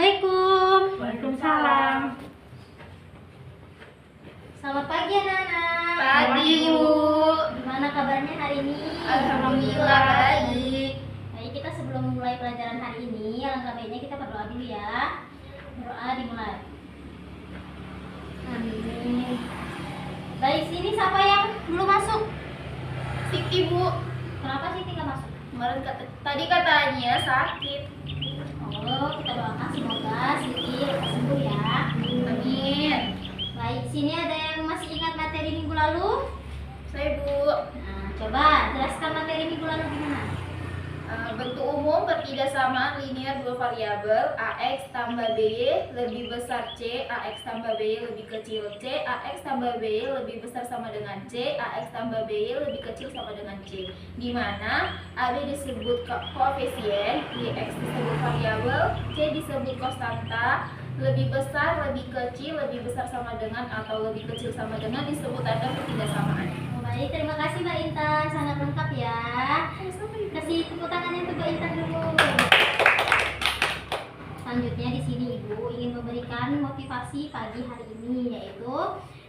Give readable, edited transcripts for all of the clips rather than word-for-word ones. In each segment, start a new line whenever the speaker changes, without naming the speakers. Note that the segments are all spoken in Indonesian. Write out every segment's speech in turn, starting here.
Assalamualaikum.
Waalaikumsalam.
Selamat pagi anak-anak.
Pagi, Bu.
Gimana kabarnya hari ini?
Alhamdulillah baik.
Baik, kita sebelum mulai pelajaran hari ini, alangkah baiknya kita berdoa dulu ya. Berdoa dimulai. Amin. Baik, sini siapa yang belum masuk?
Siti, Bu.
Kenapa sih nggak masuk?
Kemarin tadi katanya sakit.
Oh, kita doakan semoga Siti lekas sembuh ya.
Amin.
Baik, sini ada yang masih ingat materi minggu lalu?
Saya, Bu.
Nah, coba jelaskan materi minggu lalu gimana?
Bentuk umum pertidasamaan linear dua variabel AX tambah BY lebih besar C, AX tambah BY lebih kecil C, AX tambah BY lebih besar sama dengan C, AX tambah BY lebih kecil sama dengan C, di mana AB disebut koefisien, YX disebut variabel, C disebut konstanta, lebih besar, lebih kecil, lebih besar sama dengan atau lebih kecil sama dengan disebut tanda pertidasamaan.
Baik, terima kasih Mbak Intan, sangat lengkap ya. Kasih tepuk tangan untuk Mbak Intan dulu. Selanjutnya di sini Ibu ingin memberikan motivasi pagi hari ini, yaitu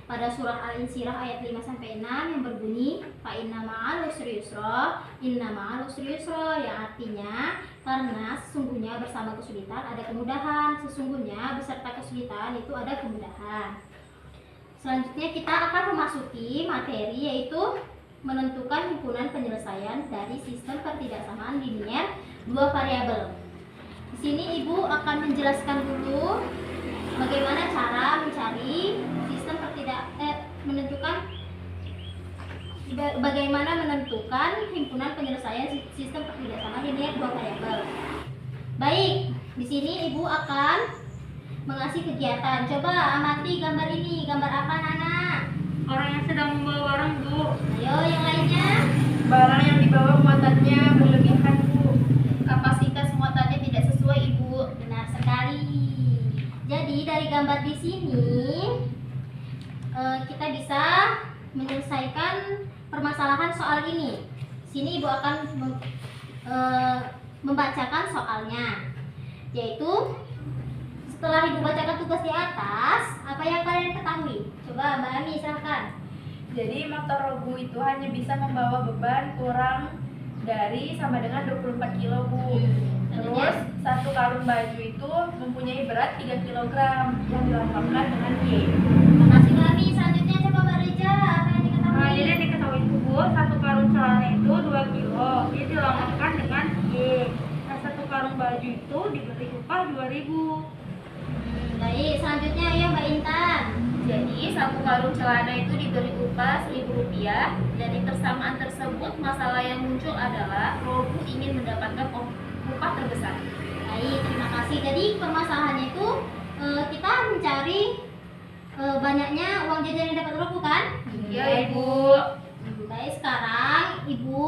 pada surah Al-Insyirah ayat 5 sampai 6 yang berbunyi fa inna ma'al usri yusra, inna ma'al usri yusra, yang artinya karena sesungguhnya bersama kesulitan ada kemudahan, sesungguhnya beserta kesulitan itu ada kemudahan. Selanjutnya kita akan memasuki materi yaitu menentukan himpunan penyelesaian dari sistem pertidaksamaan linear dua variabel. Di sini Ibu akan menjelaskan dulu bagaimana cara mencari sistem bagaimana menentukan himpunan penyelesaian sistem pertidaksamaan linear dua variabel. Baik, di sini Ibu akan mengasih kegiatan. Coba amati gambar ini. Gambar apa, Nana?
Orang yang sedang membawa barang, Bu.
Ayo, yang lainnya.
Barang yang dibawa muatannya berlebihan, Bu. Kapasitas muatannya tidak sesuai, Ibu.
Benar sekali. Jadi dari gambar di sini kita bisa menyelesaikan permasalahan soal ini. Sini Ibu akan membacakan soalnya, yaitu setelah Ibu bacakan tugas di atas, apa yang kalian ketahui? Coba Mbak Ami silahkan.
Jadi motor rogu itu hanya bisa membawa beban kurang dari sama dengan 24 kilo, Bu. Terus satu karung baju itu mempunyai berat 3 kg yang dilengkapkan dengan Y.
Terima kasih Mbak Ami. Selanjutnya coba Mbak Rija, apa yang diketahui?
Nah, jadi diketahui itu, Bu, satu karung celana itu 2 kilo, dia dilengkapkan dengan Y. Nah, satu karung baju itu diberi upah 2.000.
Baik, selanjutnya ayo Mbak Intan.
Jadi satu karung celana itu diberi upah Rp1.000. Dari persamaan tersebut, masalah yang muncul adalah rogu ingin mendapatkan upah terbesar.
Baik, terima kasih. Jadi permasalahannya itu kita mencari banyaknya uang jajan yang dapat Rogu kan?
Iya, Ibu.
Baik, sekarang Ibu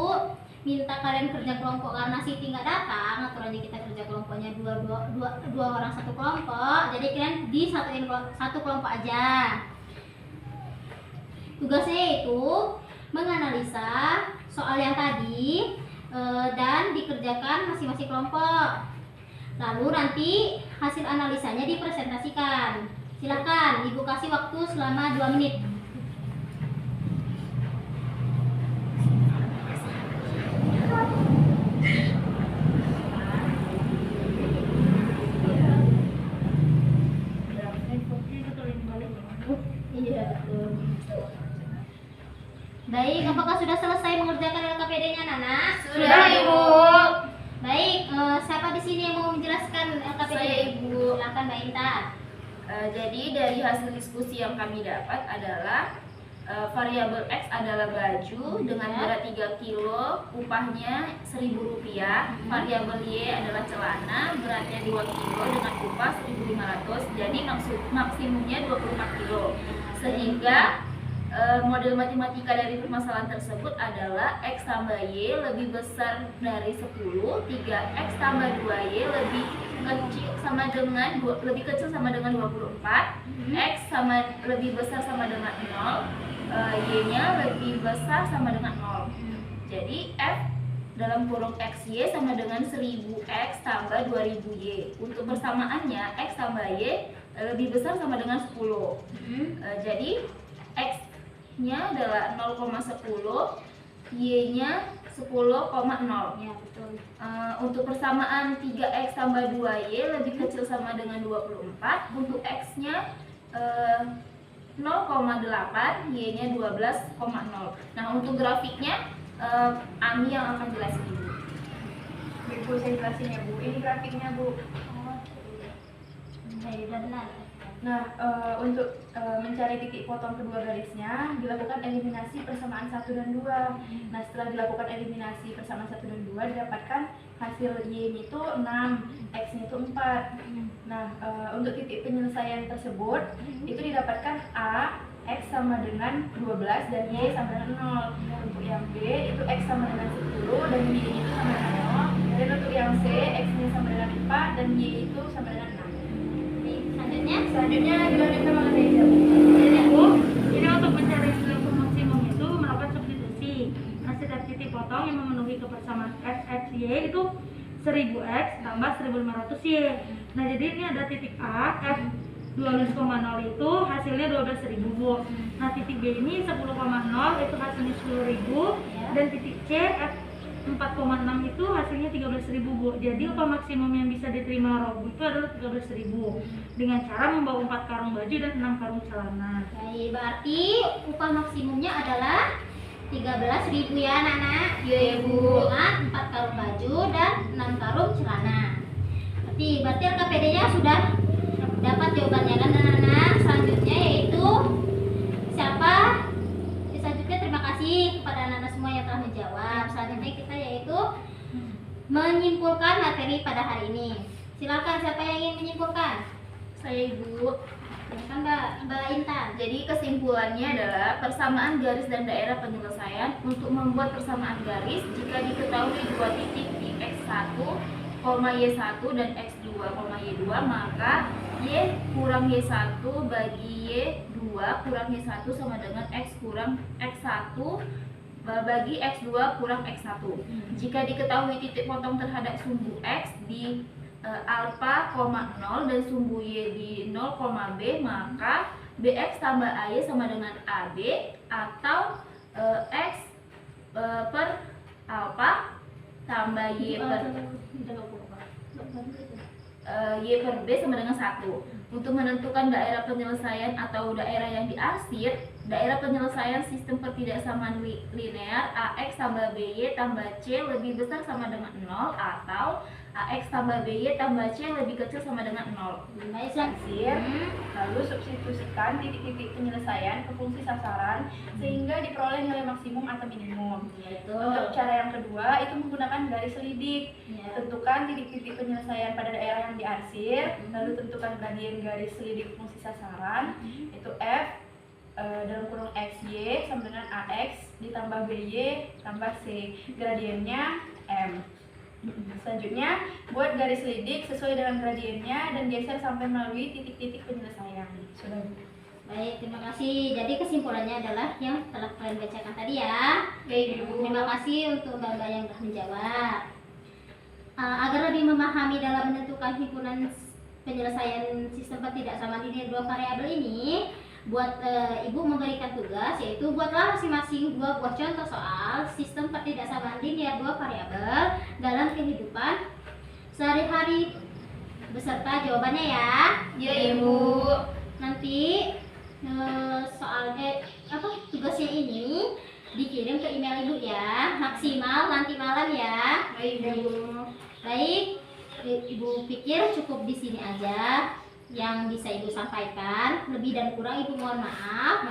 minta kalian kerja kelompok karena Siti nggak datang. Aturannya kita kerja kelompoknya dua orang satu kelompok. Jadi kalian disatuin satu kelompok aja. Tugasnya itu menganalisa soal yang tadi dan dikerjakan masing-masing kelompok. Lalu nanti hasil analisanya dipresentasikan. Silakan Ibu kasih waktu selama 2 menit. Iya, betul. Baik, apakah sudah selesai mengerjakan LKPD-nya, Nana?
Sudah, Ibu.
Baik, siapa di sini yang mau menjelaskan LKPD?
Saya, Ibu.
Silakan Mbak Intan.
Jadi dari hasil diskusi yang kami dapat adalah variabel X adalah baju dengan berat 3 kilo, upahnya Rp1.000. Variabel Y adalah celana, beratnya 2 kilo dengan upah 1.500. Jadi maksimumnya 24 kilo. Sehingga model matematika dari permasalahan tersebut adalah X tambah Y lebih besar dari 10, 3X tambah 2Y lebih kecil sama dengan lebih kecil sama dengan 24, X lebih besar sama dengan 0, Y-nya lebih besar sama dengan 0. Jadi F dalam kurung XY sama dengan 1000X tambah 2000Y. Untuk persamaannya X tambah Y lebih besar sama dengan 10. Jadi X-nya adalah 0,10, Y-nya 10,0.
Ya, betul.
Untuk persamaan 3X tambah 2Y lebih kecil sama dengan 24. Untuk X-nya 0,8, Y-nya 12,0. Nah, untuk grafiknya Ami yang akan jelasin Ibu.
Ibu saya jelasin ya Bu. Ini grafiknya Bu.
Benar.
Nah, untuk mencari titik potong kedua garisnya dilakukan eliminasi persamaan 1 dan 2. Nah, setelah dilakukan eliminasi persamaan 1 dan 2 didapatkan hasil Y-nya itu 6, X-nya itu 4. Nah, untuk titik penyelesaian tersebut itu didapatkan A, X sama dengan 12 dan Y sama dengan 0. Untuk yang B itu X sama dengan 10 dan Y-nya itu sama dengan 0. Dan untuk yang C, X-nya sama dengan 4 dan Y itu sama dengan 6.
Selanjutnya
dilanjutkan oleh Reza.
Jadi Bu, ini untuk mencari nilai maksimum itu melakukan substitusi. Nah, setiap titik potong yang memenuhi kebersamaan X, X, Y itu 1000X tambah 1500Y. Nah, jadi ini ada titik A, F 12,0 itu hasilnya 12.000 Bu. Nah, titik B ini 10,0 itu hasilnya 10.000 dan titik C F 4,6 itu hasilnya 13.000 Bu. Jadi upah maksimum yang bisa diterima Robu itu adalah 13.000 dengan cara membawa 4 karung baju dan 6 karung celana.
Baik, berarti upah maksimumnya adalah 13.000 ya anak-anak.
Iya, Ibu.
Dengan 4 karung baju dan 6 karung celana. Berarti LKPD-nya sudah dapat jawabannya kan anak-anak. Selanjutnya yaitu siapa? Selanjutnya terima kasih kepada anak-anak semua yang telah menjawab. Selanjutnya kita yaitu menyimpulkan materi pada hari ini. Silakan siapa yang ingin menyimpulkan?
Saya Ibu.
Silakan Mbak Intan.
Jadi kesimpulannya adalah persamaan garis dan daerah penyelesaian. Untuk membuat persamaan garis, jika diketahui dua titik di X1, Y1 dan X2, Y2, maka Y kurang Y1 bagi Y2 kurang Y1 sama dengan X kurang X1 bagi X2 kurang X1. Jika diketahui titik potong terhadap sumbu X di alpha, 0 dan sumbu Y di 0, B, maka BX tambah AY sama dengan AB atau X per alpha tambah Y per Y per B sama dengan 1. Untuk menentukan daerah penyelesaian atau daerah yang diarsir, daerah penyelesaian sistem pertidaksamaan linear AX tambah BY tambah C lebih besar sama dengan 0 atau AX tambah BY tambah C lebih kecil sama dengan 0.
Baik,
Arsir, lalu substitusikan titik-titik penyelesaian ke fungsi sasaran sehingga diperoleh nilai maksimum atau minimum. Untuk cara yang kedua itu menggunakan garis lidik. Tentukan titik-titik penyelesaian pada daerah yang diarsir, lalu tentukan gradien garis lidik fungsi sasaran, itu F dalam kurung XY sama dengan AX ditambah BY tambah C, gradiennya M. Selanjutnya, buat garis lidik sesuai dengan gradiennya dan geser sampai melalui titik-titik penyelesaian. Sudah.
Baik, terima kasih. Jadi kesimpulannya adalah yang telah kalian bacakan tadi ya.
Baik, Ibu.
Terima kasih untuk Mbak yang telah menjawab. Agar lebih memahami dalam menentukan himpunan penyelesaian sistem ketidaksamaan linear dua variabel ini, buat Ibu memberikan tugas yaitu buatlah masing-masing 2 buah contoh soal sistem ketidaksamaan linear dua variabel dalam kehidupan sehari-hari beserta jawabannya ya.
Ya, Ibu.
Nanti tugasnya ini dikirim ke email Ibu ya, maksimal nanti malam ya.
Baik, Ibu.
Baik, Ibu pikir cukup di sini aja yang bisa Ibu sampaikan. Lebih dan kurang Ibu mohon maaf.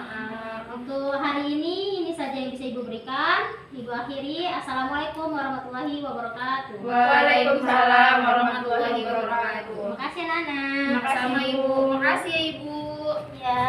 Untuk hari ini saja yang bisa Ibu berikan. Ibu akhiri. Assalamualaikum warahmatullahi wabarakatuh.
Waalaikumsalam warahmatullahi wabarakatuh.
Terima kasih Nana.
Sama Ibu. Makasih ya Ibu.
Ya.